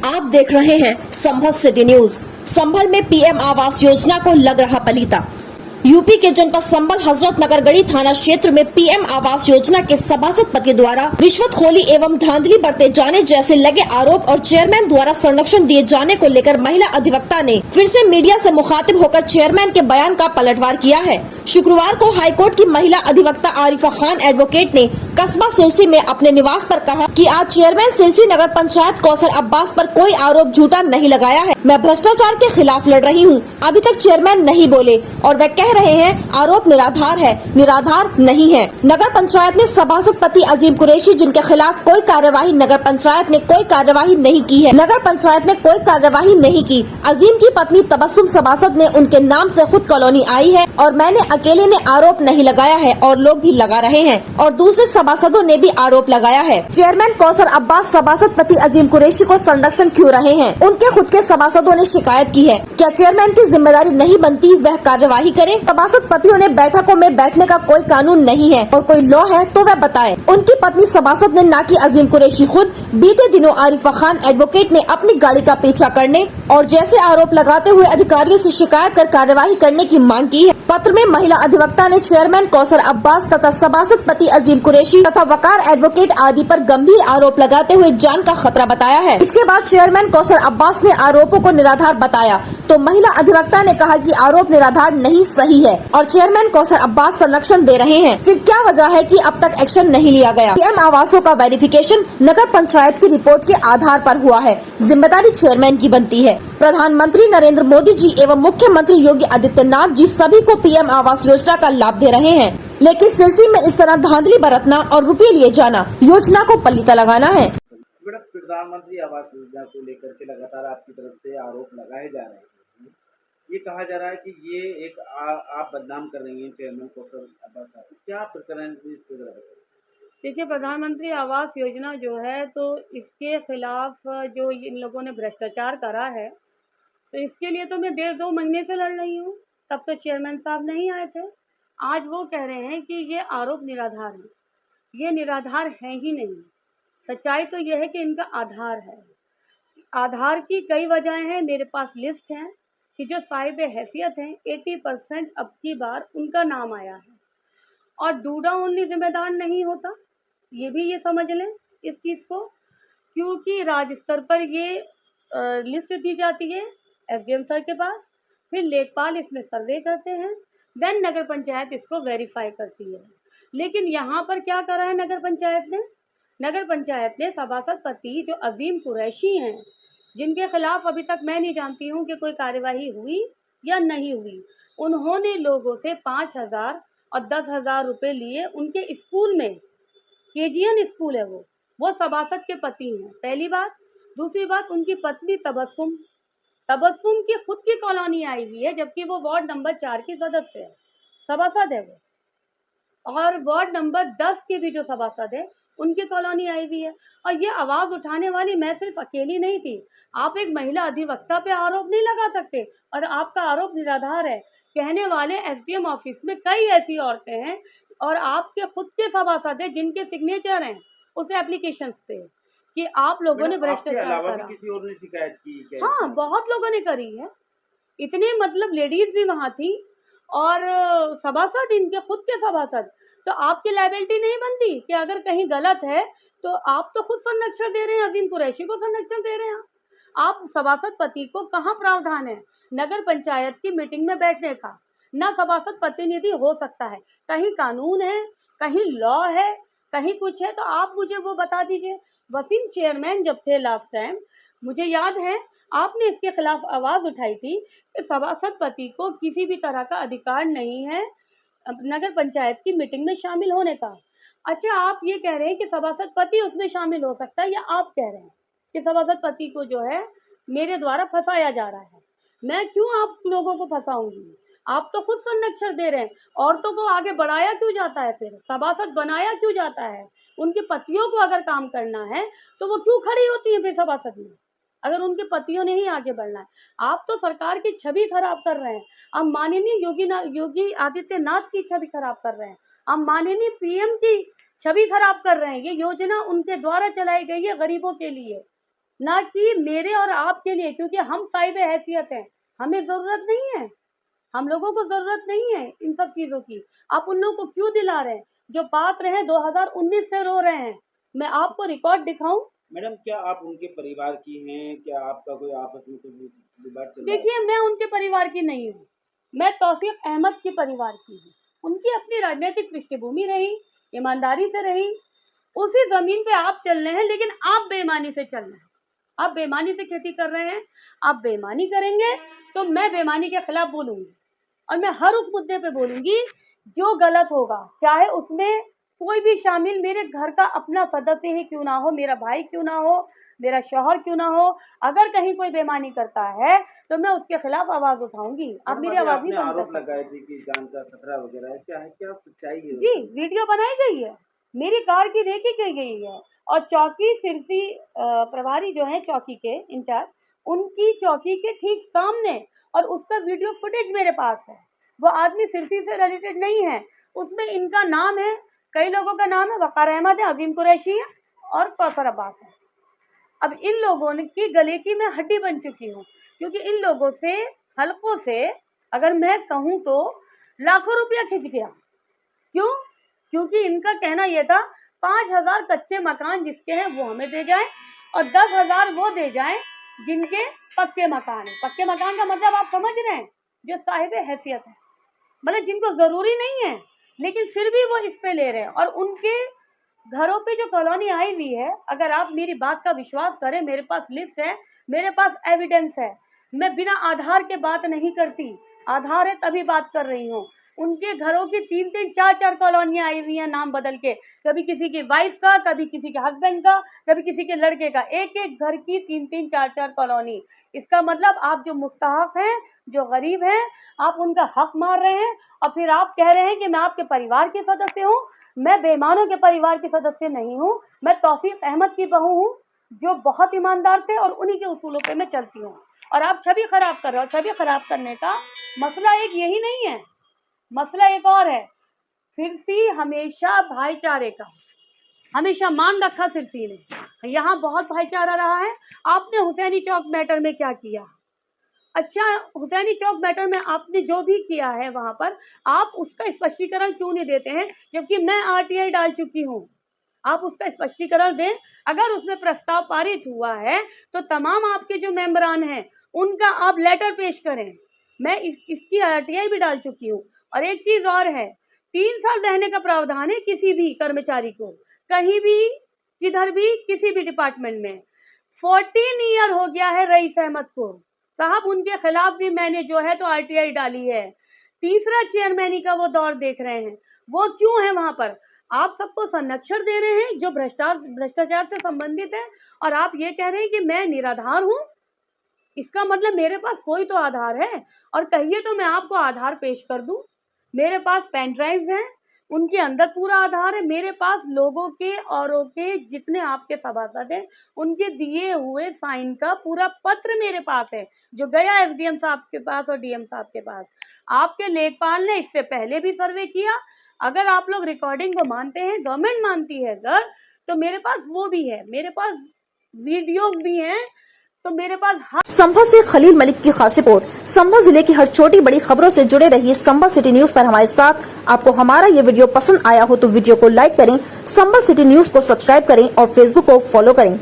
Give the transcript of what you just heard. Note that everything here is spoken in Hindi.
आप देख रहे हैं संभल सिटी न्यूज। संभल में पीएम आवास योजना को लग रहा पलीता। यूपी के जनपद संभल हजरत नगर गढ़ी थाना क्षेत्र में पीएम आवास योजना के सभासद पति द्वारा रिश्वतखोरी एवं धांधली बरते जाने जैसे लगे आरोप और चेयरमैन द्वारा संरक्षण दिए जाने को लेकर महिला अधिवक्ता ने फिर से मीडिया से मुखातिब होकर चेयरमैन के बयान का पलटवार किया है। शुक्रवार को हाईकोर्ट की महिला अधिवक्ता आरिफा खान एडवोकेट ने कस्बा सिरसी में अपने निवास पर कहा कि आज चेयरमैन सिरसी नगर पंचायत कौसर अब्बास पर कोई आरोप झूठा नहीं लगाया है। मैं भ्रष्टाचार के खिलाफ लड़ रही हूँ। अभी तक चेयरमैन नहीं बोले और वे कह रहे हैं आरोप निराधार है। निराधार नहीं है। नगर पंचायत ने सभासद पति अजीम कुरैशी जिनके खिलाफ कोई कार्यवाही नगर पंचायत ने कोई कार्यवाही नहीं की है। नगर पंचायत ने कोई कार्यवाही नहीं की। अजीम की पत्नी तबस्सुम सभासद ने उनके नाम से खुद कॉलोनी आई है और मैंने अकेले ने आरोप नहीं लगाया है और लोग भी लगा रहे हैं और दूसरे सभासदों ने भी आरोप लगाया है। चेयरमैन कौसर अब्बास सभासद पति अजीम कुरैशी को संरक्षण क्यों रहे हैं? उनके खुद के सभासदों ने शिकायत की है। क्या चेयरमैन की जिम्मेदारी नहीं बनती वह कार्यवाही करे? सभासद पतियों ने बैठकों में बैठने का कोई कानून नहीं है और कोई लॉ है तो वह बताए। उनकी पत्नी सभासद ने ना कि अजीम कुरैशी खुद बीते दिनों आरिफा खान एडवोकेट ने अपनी गाड़ी का पीछा करने और जैसे आरोप लगाते हुए अधिकारियों से शिकायत कर कार्यवाही करने की मांग की है। पत्र में महिला अधिवक्ता ने चेयरमैन कौसर अब्बास तथा सभासद पति अजीम कुरैशी तथा वकार एडवोकेट आदि पर गंभीर आरोप लगाते हुए जान का खतरा बताया है। इसके बाद चेयरमैन कौसर अब्बास ने आरोपों को निराधार बताया तो महिला अधिवक्ता ने कहा कि आरोप निराधार नहीं सही है और चेयरमैन कौसर अब्बास संरक्षण दे रहे हैं। फिर क्या वजह है कि अब तक एक्शन नहीं लिया गया? पीएम आवासों का वेरिफिकेशन नगर पंचायत की रिपोर्ट के आधार पर हुआ है। जिम्मेदारी चेयरमैन की बनती है। प्रधानमंत्री नरेंद्र मोदी जी एवं मुख्यमंत्री योगी आदित्यनाथ जी सभी को पीएम आवास योजना का लाभ दे रहे हैं, लेकिन सिरसी में इस तरह धांधली बरतना और रुपये लिए जाना योजना को पलीता लगाना है। प्रधानमंत्री आवास योजना को लेकर के लगातार आपकी तरफ से आरोप लगाए जा रहे हैं। ये कहा जा रहा है कि ये एक आप बदनाम कर रही हैं चेयरमैन कौसर अब्बास साहब। क्या प्रकरण इस पे जरा बताइए। देखिए, प्रधानमंत्री आवास योजना जो है तो इसके खिलाफ जो इन लोगों ने भ्रष्टाचार करा है तो इसके लिए तो मैं 1.5-2 महीने से लड़ रही हूँ। तब तो चेयरमैन साहब नहीं आए थे। आज वो कह रहे हैं कि ये आरोप निराधार है। ये निराधार है ही नहीं। सच्चाई तो यह है कि इनका आधार है। आधार की कई वजहें हैं। मेरे पास लिस्ट है कि जो साहिब हैसियत हैं 80% अब की बार उनका नाम आया है और डूडा ओनली जिम्मेदार नहीं होता। ये भी ये समझ लें इस चीज़ को, क्योंकि राज्य स्तर पर ये लिस्ट दी जाती है एसडीएम सर के पास, फिर लेखपाल इसमें सर्वे करते हैं, देन नगर पंचायत इसको वेरीफाई करती है। लेकिन यहाँ पर क्या करा है नगर पंचायत ने? नगर पंचायत ने सभासद पति जो अजीम कुरैशी हैं, जिनके खिलाफ अभी तक मैं नहीं जानती हूँ कि कोई कार्यवाही हुई या नहीं हुई, उन्होंने लोगों से 5,000 और 10,000 रुपये लिए। उनके स्कूल में केजीएन स्कूल है वो सभासद के पति हैं, पहली बात। दूसरी बात, उनकी पत्नी तबस्सुम की खुद की कॉलोनी आई हुई है, जबकि वो वार्ड नंबर 4 की सदस्य है, सभासद है वो। और वार्ड नंबर 10 की भी जो सभासद है उनकी कॉलोनी आई हुई है। और ये आवाज़ उठाने वाली मैं सिर्फ अकेली नहीं थी। आप एक महिला अधिवक्ता पे आरोप नहीं लगा सकते और आपका आरोप निराधार है कहने वाले एसडीएम ऑफिस में कई ऐसी औरतें हैं और आपके खुद के सभासद हैं जिनके सिग्नेचर हैं उस एप्लीकेशन पे कि आप लोगों ने भ्रष्टाचार करा। किसी और ने शिकायत की क्या? हाँ, बहुत लोगों ने करी है। इतने मतलब लेडीज भी वहाँ थी और सभासद, इनके खुद के सभासद। तो आपकी लायबिलिटी नहीं बनती कि अगर कहीं गलत है तो आप तो खुद संरक्षण दे रहे हैं, अजीम कुरैशी को संरक्षण दे रहे हैं। आप सभासद पति को कहाँ प्रावधान है नगर पंचायत की मीटिंग में बैठने का? ना सभासद प्रतिनिधि हो सकता है। कहीं कानून है, कहीं लॉ है, कहीं कुछ है तो आप मुझे वो बता दीजिए। वसीम चेयरमैन जब थे लास्ट टाइम, मुझे याद है आपने इसके खिलाफ आवाज़ उठाई थी कि सभासद पति को किसी भी तरह का अधिकार नहीं है नगर पंचायत की मीटिंग में शामिल होने का। अच्छा, आप ये कह रहे हैं कि सभासद पति उसमें शामिल हो सकता है, या आप कह रहे हैं कि सभासद पति को जो है मेरे द्वारा फंसाया जा रहा है? मैं क्यों आप लोगों को फंसाऊंगी? आप तो खुद संरक्षण दे रहे हैं। औरतों को आगे बढ़ाया क्यों जाता है? फिर सभासद बनाया क्यों जाता है? उनके पतियों को अगर काम करना है तो वो क्यों खड़ी होती है फिर सभासद में, अगर उनके पतियों ने ही आगे बढ़ना है? आप तो सरकार की छवि खराब कर रहे हैं। आप माननीय योगी आदित्यनाथ की छवि खराब कर रहे हैं। आप माननीय पीएम की छवि खराब कर रहे हैं। ये योजना उनके द्वारा चलाई गई है गरीबों के लिए। ना कि मेरे और आपके लिए, क्योंकि हम साहिब हैसियत हैं, हमें ज़रूरत नहीं है, हम लोगों को ज़रूरत नहीं है इन सब चीज़ों की। आप उन लोगों को क्यों दिला रहे हैं? जो बात रहे 2019 से रो रहे हैं। मैं आपको रिकॉर्ड दिखाऊं? मैडम, क्या आप उनके परिवार की हैं? क्या आपका कोई आपस में कोई विवाद चल रहा है? देखिए, मैं उनके परिवार की नहीं हूँ, मैं तौसीफ अहमद के परिवार की हूँ। उनकी अपनी राजनीतिक पृष्ठभूमि रही, ईमानदारी से रही, उसी ज़मीन पे आप चल रहे हैं, लेकिन आप बेईमानी से चल रहे हैं। आप बेईमानी से खेती कर रहे हैं, आप बेईमानी करेंगे तो मैं बेईमानी के खिलाफ बोलूँगी, और मैं हर उस मुद्दे पे बोलूँगी जो गलत होगा, चाहे उसमें कोई भी शामिल मेरे घर का अपना सदस्य ही क्यों ना हो, मेरा भाई क्यों ना हो, मेरा शौहर क्यों ना हो। अगर कहीं कोई बेईमानी करता है तो मैं उसके खिलाफ आवाज़ उठाऊंगी। आप मेरी आवाज़ नहीं बंद कर आरोप सकते। लगाए थे कि जान का खतरा वगैरह है, क्या है, क्या सच्चाई है? जी, वीडियो बनाई गई है, मेरी कार की रेकी की गई है, और चौकी सिरसी प्रभारी जो हैं चौकी के इंचार्ज, उनकी चौकी के ठीक सामने, और उसका वीडियो फुटेज मेरे पास है। वो आदमी सिरसी से रिलेटेड नहीं है, उसमें इनका नाम है, कई लोगों का नाम है, वक़ार अहमद है, अजीम कुरैशी है और कौसर अब्बास है। अब इन लोगों की गले की मैं हड्डी बन चुकी हूँ, क्योंकि इन लोगों से, हलकों से, अगर मैं कहूँ तो लाखों रुपया खिंच गया। क्यों? क्योंकि इनका कहना यह था 5,000 कच्चे मकान जिसके हैं वो हमें दे जाएं, और 10,000 वो दे जाएं जिनके पक्के मकान हैं। पक्के मकान का मतलब आप समझ रहे हैं, जो साहिब हैसियत है, मतलब जिनको ज़रूरी नहीं है, लेकिन फिर भी वो इस पे ले रहे हैं। और उनके घरों पे जो कॉलोनी आई हुई है, अगर आप मेरी बात का विश्वास करें, मेरे पास लिस्ट है, मेरे पास एविडेंस है, मैं बिना आधार के बात नहीं करती, आधार है तभी बात कर रही हूँ। उनके घरों की 3-3, 4-4 कॉलोनियाँ आई हुई हैं नाम बदल के, कभी किसी की वाइफ का, कभी किसी के हस्बैंड का, कभी किसी के लड़के का, एक-एक घर की 3-3, 4-4 कॉलोनी। इसका मतलब आप जो मुस्तहक़ हैं, जो गरीब हैं, आप उनका हक मार रहे हैं, और फिर आप कह रहे हैं कि मैं आपके परिवार के सदस्य हूँ। मैं बेईमानों के परिवार की सदस्य नहीं हूँ, मैं तौसीफ अहमद की बहू हूँ, जो बहुत ईमानदार थे, और उन्हीं के उसूलों पे मैं चलती हूँ। और आप छवि खराब कर रहे हो। छवि खराब करने का मसला एक यही नहीं है, मसला एक और है। सिरसी हमेशा भाईचारे का, हमेशा मान रखा सिरसी ने, यहाँ बहुत भाईचारा रहा है। आपने हुसैनी चौक मैटर में क्या किया? अच्छा, हुसैनी चौक मैटर में आपने जो भी किया है वहाँ पर, आप उसका स्पष्टीकरण क्यों नहीं देते हैं, जबकि मैं आरटीआई डाल चुकी हूँ? आप उसका स्पष्टीकरण दें। अगर उसमें प्रस्ताव पारित हुआ है तो तमाम आपके जो मेंबरान हैं उनका आप लेटर पेश करें। मैं इसकी आरटीआई भी डाल चुकी हूँ। और एक चीज़ और है, 3 साल रहने का प्रावधान है किसी भी कर्मचारी को, कहीं भी, किधर भी, किसी भी डिपार्टमेंट में। 14 ईयर हो गया है रईस अहमद को साहब, उनके खिलाफ भी मैंने जो है तो आरटीआई डाली है। तीसरा चेयरमैनी का वो दौर देख रहे हैं, वो क्यों है वहाँ पर? आप सबको संरक्षण दे रहे हैं जो भ्रष्टाचार से संबंधित है, और आप ये कह रहे हैं कि मैं निराधार हूँ। इसका मतलब मेरे पास कोई तो आधार है, और कहिए तो मैं आपको आधार पेश कर दूं। मेरे पास पेन ड्राइव्स हैं, उनके अंदर पूरा आधार है। मेरे पास लोगों के, औरों के, जितने आपके सभासद हैं उनके दिए हुए साइन का पूरा पत्र मेरे पास है, जो गया एसडीएम साहब के पास और डीएम साहब के पास। आपके लेखपाल ने इससे पहले भी सर्वे किया। अगर आप लोग रिकॉर्डिंग को मानते हैं, गवर्नमेंट मानती है अगर, तो मेरे पास वो भी है, मेरे पास वीडियोस भी हैं, तो मेरे पास संभल से खलील मलिक की खास रिपोर्ट। संभल जिले की हर छोटी बड़ी खबरों से जुड़े रहिए संभल सिटी न्यूज पर हमारे साथ। आपको हमारा ये वीडियो पसंद आया हो तो वीडियो को लाइक करें, संभल सिटी न्यूज को सब्सक्राइब करें और फेसबुक को फॉलो करें।